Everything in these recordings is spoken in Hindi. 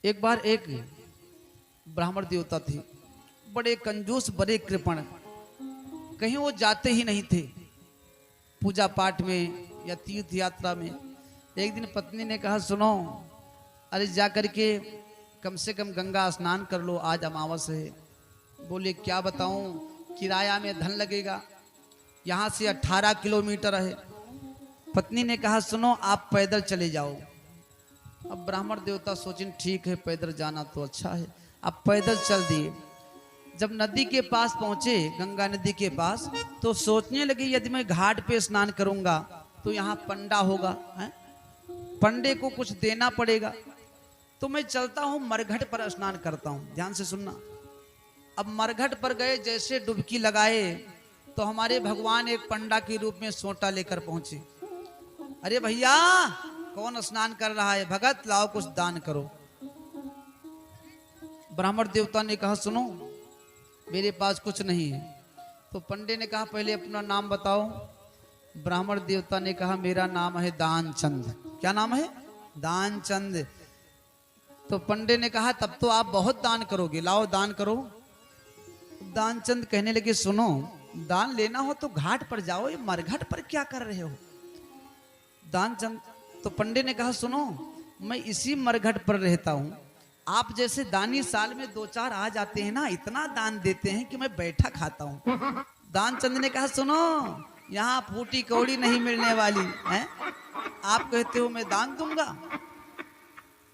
एक बार एक ब्राह्मण देवता थे, बड़े कंजूस, बड़े कृपण, कहीं वो जाते ही नहीं थे पूजा पाठ में या तीर्थ यात्रा में। एक दिन पत्नी ने कहा, सुनो, अरे जा करके कम से कम गंगा स्नान कर लो, आज अमावस है। बोले, क्या बताऊं, किराया में धन लगेगा, यहाँ से 18 किलोमीटर है। पत्नी ने कहा, सुनो, आप पैदल चले जाओ। अब ब्राह्मण देवता सोचें, ठीक है, पैदल जाना तो अच्छा है। अब पैदल चल दिए। जब नदी के पास पहुंचे, गंगा नदी के पास, तो सोचने लगे, यदि मैं घाट पे स्नान करूंगा तो यहाँ पंडा होगा, है? पंडे को कुछ देना पड़ेगा, तो मैं चलता हूँ मरघट पर स्नान करता हूँ। ध्यान से सुनना। अब मरघट पर गए, जैसे डुबकी लगाए तो हमारे भगवान एक पंडा के रूप में सोटा लेकर पहुंचे। अरे भैया, कौन स्नान कर रहा है? भगत, लाओ कुछ दान करो। ब्राह्मण देवता ने कहा, सुनो, मेरे पास कुछ नहीं है। तो पंडे ने कहा, पहले अपना नाम बताओ। ब्राह्मण देवता ने कहा, मेरा नाम है दानचंद। क्या नाम है? दानचंद। तो पंडे ने कहा, तब तो आप बहुत दान करोगे, लाओ दान करो। दानचंद कहने लगे, सुनो, दान लेना हो तो घाट पर जाओ, ये मरघट पर क्या कर रहे हो? दानचंद। तो पंडे ने कहा, सुनो, मैं इसी मरघट पर रहता हूं, आप जैसे दानी साल में 2-4 आ जाते हैं ना, इतना दान देते हैं कि मैं बैठा खाता हूं। दानचंद ने कहा, सुनो, यहाँ फूटी कौड़ी नहीं मिलने वाली है, आप कहते हो मैं दान दूंगा।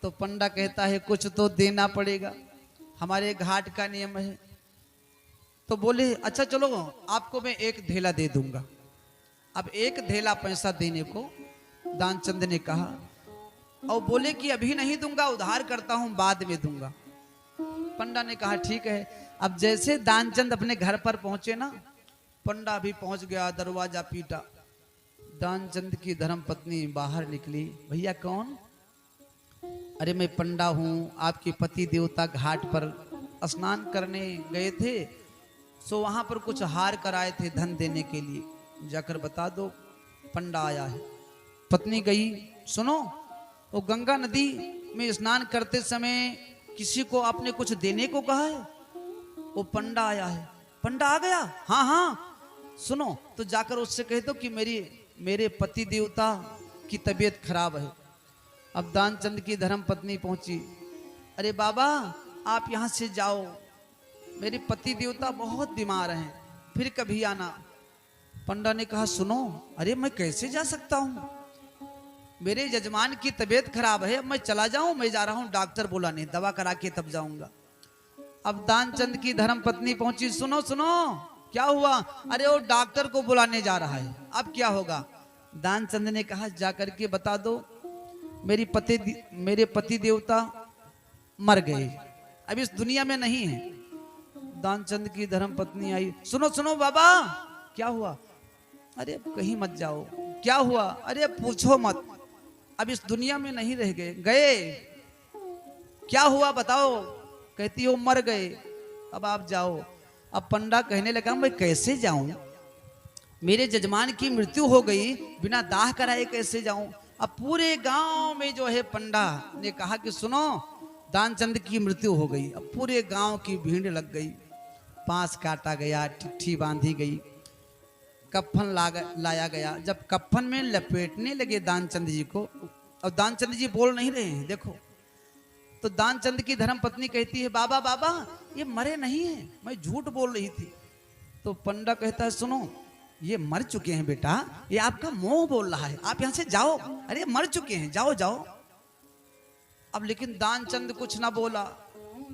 तो पंडा कहता है, कुछ तो देना पड़ेगा, हमारे घाट का नियम है। तो बोले, अच्छा चलो, आपको मैं एक धेला दे दूंगा। अब एक धेला पैसा देने को दानचंद ने कहा, और बोले कि अभी नहीं दूंगा, उधार करता हूं, बाद में दूंगा। पंडा ने कहा, ठीक है। अब जैसे दानचंद अपने घर पर पहुंचे ना, पंडा भी पहुंच गया, दरवाजा पीटा। दानचंद की धर्मपत्नी बाहर निकली। भैया कौन? अरे मैं पंडा हूं, आपके पति देवता घाट पर स्नान करने गए थे, सो वहां पर कुछ हार कराए थे धन देने के लिए, जाकर बता दो, पंडा आया है। पत्नी गई, सुनो, वो गंगा नदी में स्नान करते समय किसी को आपने कुछ देने को कहा है? वो पंडा आया है। पंडा आ गया? हाँ हाँ। सुनो, तो जाकर उससे कह दो कि मेरे पति देवता की तबीयत खराब है। अब दानचंद की धर्म पत्नी पहुंची। अरे बाबा, आप यहाँ से जाओ, मेरे पति देवता बहुत बीमार हैं, फिर कभी आना। पंडा ने कहा, सुनो, अरे मैं कैसे जा सकता हूँ, मेरे यजमान की तबीयत खराब है, मैं चला जाऊं? मैं जा रहा हूं डॉक्टर बुलाने, दवा करा के तब जाऊंगा। अब दानचंद की धर्म पत्नी पहुंची। सुनो सुनो, क्या हुआ? अरे वो डॉक्टर को बुलाने जा रहा है, अब क्या होगा? दानचंद ने कहा, जाकर के बता दो, मेरे पति देवता मर गए, अब इस दुनिया में नहीं है। दानचंद की धर्म पत्नी आई। सुनो सुनो बाबा, क्या हुआ? अरे कहीं मत जाओ। क्या हुआ? अरे पूछो मत, अब इस दुनिया में नहीं रह गए। क्या हुआ बताओ? कहती हो मर गए, अब आप जाओ। अब पंडा कहने लगा, मैं कैसे जाऊं, मेरे जजमान की मृत्यु हो गई, बिना दाह कराए कैसे जाऊं? अब पूरे गांव में जो है, पंडा ने कहा कि सुनो, दानचंद की मृत्यु हो गई। अब पूरे गांव की भीड़ लग गई, पांस काटा गया, चिट्ठी बांधी गई, कफन लाया गया। जब कफन में लपेटने लगे दानचंद जी को, और दानचंद जी बोल नहीं रहे हैं, देखो, तो दानचंद की धर्म पत्नी कहती है, बाबा बाबा, ये मरे नहीं है, मैं झूठ बोल रही थी। तो पंडा कहता है, सुनो, ये मर चुके हैं बेटा, ये आपका मोह बोल रहा है, आप यहां से जाओ। अरे मर चुके हैं, जाओ जाओ। अब लेकिन दानचंद कुछ ना बोला,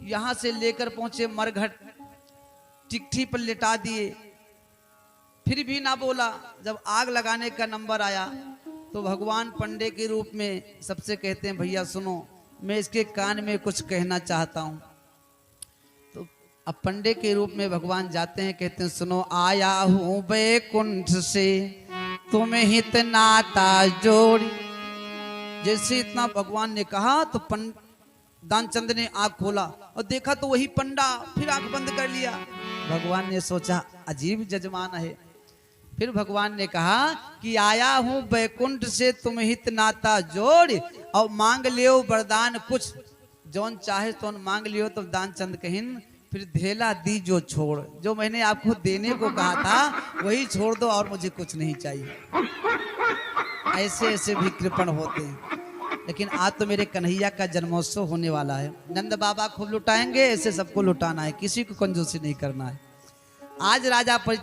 यहां से लेकर पहुंचे मरघट, चिट्ठी पर लिटा दिए, फिर भी ना बोला। जब आग लगाने का नंबर आया तो भगवान पंडे के रूप में सबसे कहते हैं, भैया सुनो, मैं इसके कान में कुछ कहना चाहता हूं। तो अब पंडे के रूप में भगवान जाते हैं, कहते हैं, सुनो, आया हूं बैकुंठ से तुम्हें हित नाता जोड़ी। जैसे इतना भगवान ने कहा तो दानचंद ने आंख खोला और देखा तो वही पंडा, फिर आंख बंद कर लिया। भगवान ने सोचा, अजीब जजमान है। फिर भगवान ने कहा कि आया हूं बैकुंठ से तुम हित नाता जोड़, और मांग लियो वरदान कुछ जौन चाहे तो मांग लियो। तो दानचंद कहिन फिर धेला दी जो छोड़, जो मैंने आपको देने को कहा था वही छोड़ दो और मुझे कुछ नहीं चाहिए। ऐसे ऐसे भी कृपण होते हैं। लेकिन आज तो मेरे कन्हैया का जन्मोत्सव होने वाला है। नंद बाबा खूब लुटाएंगे, ऐसे सबको लुटाना है, किसी को कंजूसी नहीं करना है। आज राजा परीक्षित